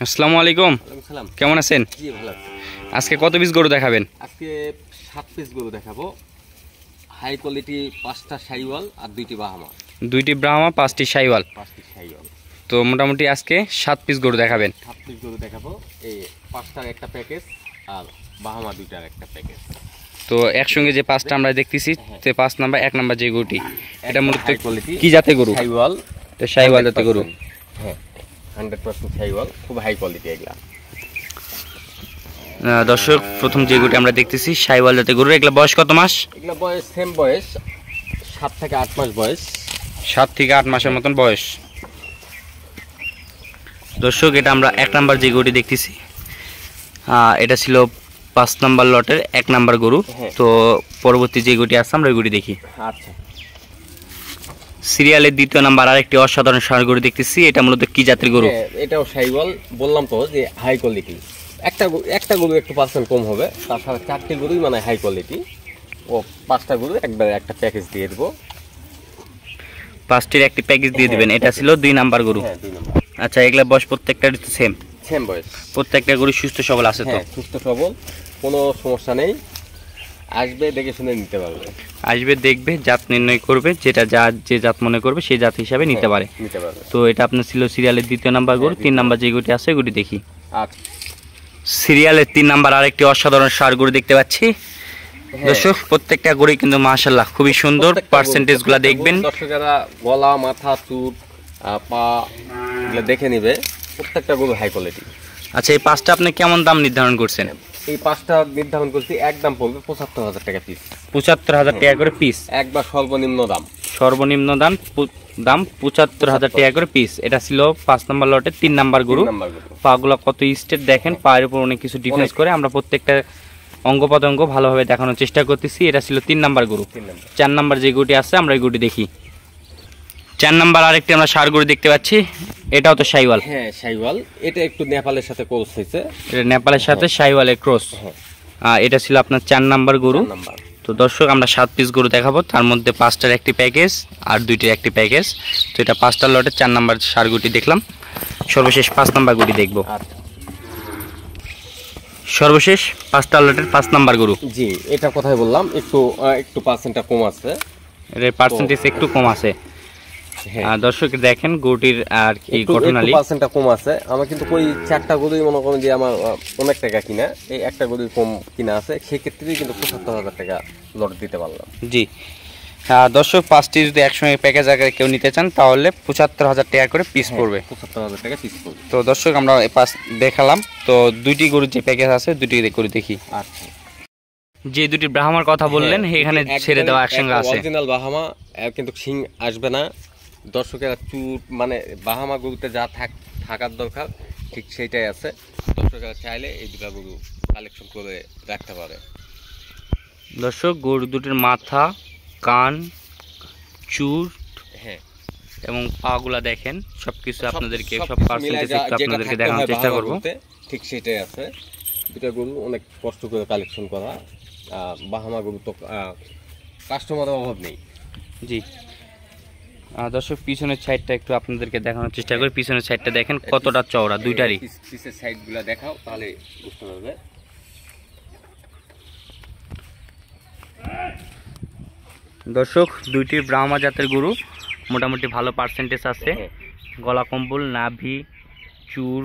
আসসালামু আলাইকুম। কেমন আছেন? জি ভালো আছি। আজকে কত পিস গরু দেখাবেন? আজকে 7 পিস গরু দেখাবো। হাই কোয়ালিটি 5টা শাইওয়াল আর 2টি বাহামা। 2টি ব্রাহ্মা 5টি শাইওয়াল। 5টি শাইওয়াল। তো মোটামুটি আজকে 7 পিস গরু দেখাবেন। 7 পিস গরু দেখাবো। এই 5টার একটা প্যাকেজ আর বাহামা 2টার একটা প্যাকেজ। তো একসঙ্গে যে 5টা আমরা দেখতেছি, তে 5 নাম্বার 1 নাম্বার যে গরুটি, এটা মূলত কি জাতের গরু? শাইওয়াল। তো শাইওয়াল জাতের গরু। হ্যাঁ 100% শাইওয়াল, খুব হাই কোয়ালিটি এগুলা। দর্শক, প্রথম যে গরুটি আমরা দেখতেছি শাইওয়াল জাতের গরু, এগুলা বয়স কত মাস? এগুলা বয়স সেম বয়স 7 থেকে 8 মাস বয়স। 7 থেকে 8 মাসের মতন বয়স। দর্শক, এটা আমরা 1 নাম্বার যে গরুটি দেখতেছি, এটা ছিল 5 নাম্বার লটের 1 নাম্বার গরু। তো পরবর্তী যে গরুটি আছে আমরা ওই গরুটি দেখি। আচ্ছা, সিরিয়ালের 2য় নাম্বার আরেকটি অসাধারণ ষাঁড় গরু দেখতেছি, এটা মূলত কি জাতের গরু? এটাও শাইওয়াল। বললাম তো যে হাই কোয়ালিটি। একটা গরু একটু পার্সেন্ট কম হবে, তাছাড়া 4টি গরুই মানে হাই কোয়ালিটি। ও 5টা গরু একবারে একটা প্যাকেজ দিয়ে দেবো। 5টির একটি প্যাকেজ দিয়ে দিবেন। এটা ছিল 2 নাম্বার গরু। হ্যাঁ 2 নাম্বার। আচ্ছা, এগুলা বয়স প্রত্যেকটার সেম বয়স। প্রত্যেকটা গরু সুস্থ সবল আছে তো? হ্যাঁ সুস্থ সবল, কোনো সমস্যা নেই। আসবে দেখে শুনে নিতে পারবে। আসবে, দেখবে, জাত নির্ণয় করবে, যেটা যে জাত মনে করবে সেই জাত হিসাবে নিতে পারে। তো এটা আপনার ছিল সিরিয়ালের 2য় নাম্বার গরু। 3 নাম্বার যে গরুটি আছে ওইগুটি দেখি। আচ্ছা, সিরিয়ালের 3 নাম্বার আরেকটি অসাধারণ ষাঁড় গরু দেখতে পাচ্ছি। দর্শক, প্রত্যেকটা গরুই কিন্তু মাশাআল্লাহ খুবই সুন্দর। পার্সেন্টেজগুলো দেখবেন। দর্শকেরা গলা, মাথা, চুট, পা এগুলো দেখে নিবে। প্রত্যেকটা গরু হাই কোয়ালিটি। আচ্ছা, এই 5টা আপনি কেমন দাম নির্ধারণ করছেন? এই 5টা নির্ধারণ করছি, একদম পড়বে 75,000 টাকা পিস। 75,000 টাকা করে পিস। একবার সর্বনিম্ন দাম। সর্বনিম্ন দাম 75,000 টাকা করে পিস। এটা ছিল 5 নাম্বার লটের 3 নাম্বার গরু। পাগুলো কত স্টেট দেখেন, পায়ের উপর অনেক কিছু ডিফারেন্স করে। আমরা প্রত্যেকটা অঙ্গ প্রত্যঙ্গ ভালোভাবে দেখানোর চেষ্টা করতেছি। এটা ছিল 3 নাম্বার গরু। 4 নাম্বার যে গরুটি আছে আমরা এই গরুটি দেখি। 4 নাম্বার আরেকটি আমরা ষাঁড় গরু দেখতে পাচ্ছি, এটাও তো শাইওয়াল। হ্যাঁ শাইওয়াল। এটা একটু নেপালের সাথে ক্রস হয়েছে। এটা নেপালের সাথে শাইওয়ালের ক্রস। এটা ছিল আপনার 4 নাম্বার গরু। তো দর্শক, আমরা 7 পিস গরু দেখাবো, তার মধ্যে 5টার একটি প্যাকেজ আর 2টির একটি প্যাকেজ। তো এটা 5টার লটে 4 নাম্বার ষাঁড় গরুটি দেখলাম। সর্বশেষ 5 নাম্বার গরুটি দেখবো। সর্বশেষ 5টার লটের 5 নাম্বার গরু। জি, এটা কথাই বললাম, একটু পার্সেন্টটা কম আছে। এর পার্সেন্টেজ একটু কম আছে। দর্শক দেখেন গরুটির আর কি ঘটনালি, পার্সেন্টটা কম আছে। আমার কিন্তু ওই 4টা গরুই মনে করেন যে আমার অনেক টাকা কিনা, এই একটা গরুই কম কিনা আছে, সেক্ষেত্রেই কিন্তু 75,000 টাকা লট দিতে পারলাম। জি দর্শক, 5টি যদি একসঙ্গে প্যাকেজ আকারে কেউ নিতে চান তাহলে 75,000 টাকা করে পিস পড়বে। 75,000 টাকা পিস পড়বে। তো দর্শক, আমরা পাঁচ দেখালাম। তো 2টি গরুর যে প্যাকেজ আছে 2টি করে দেখি। আচ্ছা, যে 2টি ব্রাহ্মার কথা বললেন এখানে ছেড়ে দেওয়া একসঙ্গে আছে। অরিজিনাল বাহামা, কিন্তু শিং আসবে না। দর্শকেরা চুট মানে বাহামা গরুতে যা থাকার দরকার ঠিক সেইটাই আছে। দর্শকেরা চাইলে এই 2টা গরু কালেকশন করে রাখতে পারে। দর্শক, গরু দুটির মাথা, কান, চুট এবং পাগুলা দেখেন, সবকিছু আপনাদেরকে সব পার্সেন্টেজ একটু আপনাদেরকে দেখানোর চেষ্টা করব। ঠিক সেটাই আছে। 2টা গরু অনেক কষ্ট করে কালেকশন করা। বাহামা গরু তো কাস্টমারের অভাব নেই। জি দর্শক, পিছনের সাইডটা একটু আপনাদেরকে দেখানোর চেষ্টা করি। পিছনের সাইডটা দেখেন কতটা চওড়া, দুইটারই। পিছের সাইডগুলো দেখাও, তাহলে বুঝতে পারবে। দর্শক, 2টি ব্রাহ্মা জাতের গরু, মোটামুটি ভালো পার্সেন্টেজ আছে। গলা কম্বল, নাভি, চুর,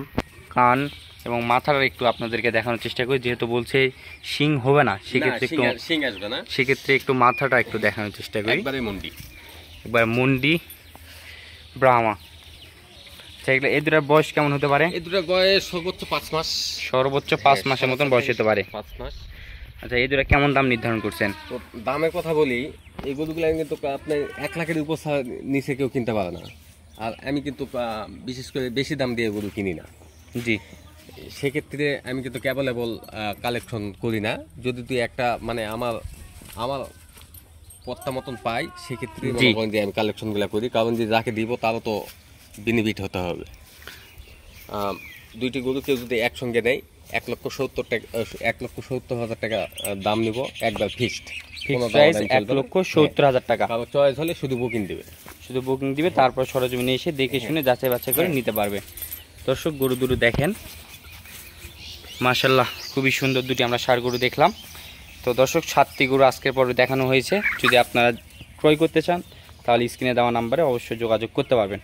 কান এবং মাথাটা একটু আপনাদেরকে দেখানোর চেষ্টা করি। যেহেতু বলছে শিং হবে না, সেক্ষেত্রে একটু শিং আসবে না, সেক্ষেত্রে একটু মাথাটা একটু দেখানোর চেষ্টা করি। একবার মুন্ডি ব্রাহ্মা। এই 2টার বয়স কেমন হতে পারে? এই 2টার বয়স সর্বোচ্চ 5 মাস। সর্বোচ্চ 5 মাসের মতন বয়স হতে পারে। 5 মাস। আচ্ছা, এই 2টা কেমন দাম নির্ধারণ করছেন? তো দামের কথা বলি, এই গরুগুলো কিন্তু আপনি 1 লাখের উপর নিচে কেউ কিনতে পারে না। আর আমি কিন্তু বিশেষ করে বেশি দাম দিয়ে গরু কিনি না। জি, সেক্ষেত্রে আমি কিন্তু অ্যাভেলেবল কালেকশন করি না। যদি তুই একটা মানে আমার পত্তা মতন পাই, সেক্ষেত্রে মনে করেন যে আমি কালেকশনগুলো করি। কারণ যে যাকে দিব তারও তো বেনিফিট হতে হবে। 2টি গরু কেউ যদি একসঙ্গে নেয় 1,70,000 টাকা দাম নিব, একবার ফিক্সড। 1,70,000 টাকা। চয়েস হলে শুধু বুকিং দিবে। তারপর সরজমিনে এসে দেখে শুনে যাচাই বাছাই করে নিতে পারবে। দর্শক গরু দুটো দেখেন, মাশাআল্লাহ খুবই সুন্দর দুটি আমরা ষাঁড় গরু দেখলাম। তো দর্শক 7টি গরু আজকের পরে দেখানো হয়েছে। যদি আপনারা ক্রয় করতে চান তাহলে স্ক্রিনে দেওয়া নাম্বারে অবশ্যই যোগাযোগ করতে পারবেন।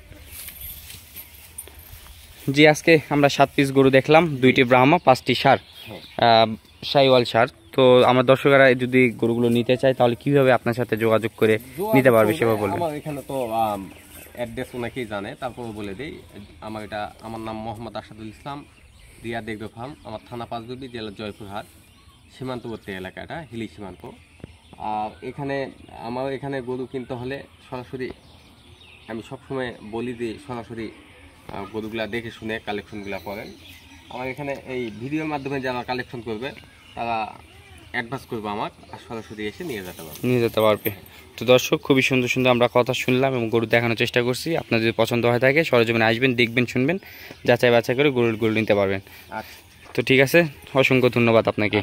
জি, আজকে আমরা 7 পিস গরু দেখলাম, 2টি ব্রাহ্মা, 5টি ষাঁড়, শাহিওয়াল ষাঁড়। তো আমার দর্শকরা যদি গরুগুলো নিতে চায় তাহলে কিভাবে আপনার সাথে যোগাযোগ করে নিতে পারবে সেভাবে বলবেন। আমার এখানে তো অ্যাড্রেস অনেকেই জানে, তারপর বলে দিই। আমার নাম মোহাম্মদ আসাদুল ইসলাম, রিয়া ডেগরো ফার্ম। আমার থানা পাঁচবিবি, জেলা জয়পুরহাট, সীমান্তবর্তী এলাকাটা, হিলি সীমান্ত। আর এখানে গরু কিনতে হলে সরাসরি, আমি সবসময় বলি যে সরাসরি গরুগুলা দেখে শুনে কালেকশনগুলো করেন। আমার এখানে এই ভিডিওর মাধ্যমে যারা কালেকশন করবে তারা অ্যাডভান্স করবে আমার, আর সরাসরি এসে নিয়ে যেতে পারবে। তো দর্শক খুবই সুন্দর সুন্দর আমরা কথা শুনলাম এবং গরু দেখানোর চেষ্টা করছি। আপনার যদি পছন্দ হয়ে থাকে সরজমিনে আসবেন, দেখবেন, শুনবেন, যাচাই বাছাই করে গরু নিতে পারবেন। আচ্ছা, তো ঠিক আছে, অসংখ্য ধন্যবাদ আপনাকে।